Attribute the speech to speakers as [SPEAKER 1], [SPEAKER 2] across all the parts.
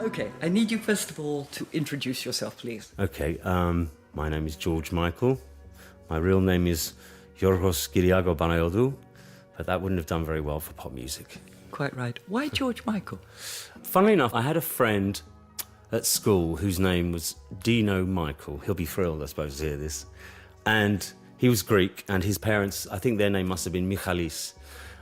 [SPEAKER 1] Okay, I need you first of all to introduce yourself, please.
[SPEAKER 2] Okay, my name is George Michael. My real name is Yorgos Kyriago Banayodou, but that wouldn't have done very well for pop music.
[SPEAKER 1] Quite right. Why George Michael?
[SPEAKER 2] Funnily enough, I had a friend at school whose name was Dino Michael. He'll be thrilled, I suppose, to hear this. And he was Greek, and his parents, I think their name must have been Michalis.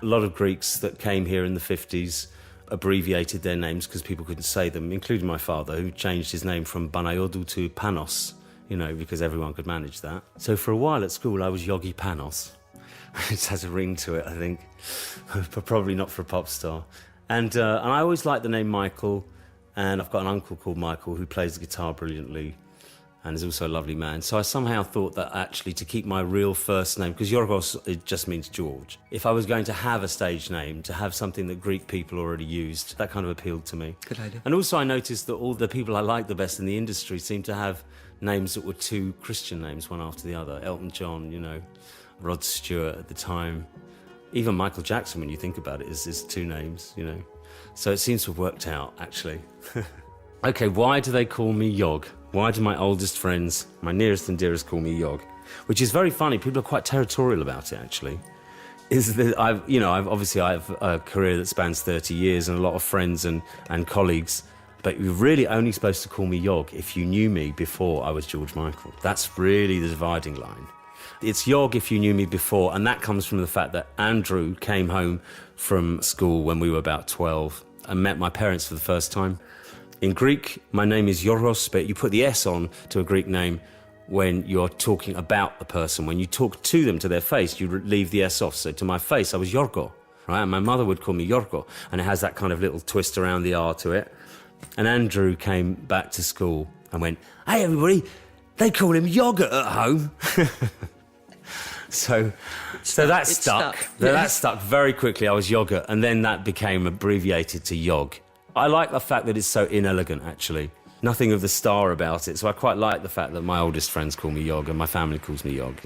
[SPEAKER 2] A lot of Greeks that came here in the 50s abbreviated their names because people couldn't say them, including my father, who changed his name from Banayodou to Panos, because everyone could manage that. So for a while at school, I was Yogi Panos. It has a ring to it, I think, but probably not for a pop star. And I always liked the name Michael, and I've got an uncle called Michael who plays the guitar brilliantly and is also a lovely man. So I somehow thought that actually to keep my real first name, because Yorgos, it just means George. If I was going to have a stage name, to have something that Greek people already used, that kind of appealed to me.
[SPEAKER 1] Good idea.
[SPEAKER 2] And also I noticed that all the people I liked the best in the industry seemed to have names that were two Christian names, one after the other. Elton John, Rod Stewart at the time. Even Michael Jackson, when you think about it, is two names, So it seems to have worked out, actually. Okay, why do they call me Yog? Why do my oldest friends, my nearest and dearest, call me Yog? Which is very funny. People are quite territorial about it, actually. Is that I've a career that spans 30 years and a lot of friends and colleagues, but you're really only supposed to call me Yog if you knew me before I was George Michael. That's really the dividing line. It's Yog if you knew me before, and that comes from the fact that Andrew came home from school when we were about 12 and met my parents for the first time. In Greek, my name is Yorgos, but you put the S on to a Greek name when you're talking about the person. When you talk to them, to their face, you leave the S off. So to my face, I was Yorgo, right? And my mother would call me Yorgo, and it has that kind of little twist around the R to it. And Andrew came back to school and went, "Hey, everybody, they call him Yogurt at home." So that stuck. That stuck very quickly. I was Yogurt, and then that became abbreviated to Yog. I like the fact that it's so inelegant, actually. Nothing of the star about it. So I quite like the fact that my oldest friends call me Yog and my family calls me Yog,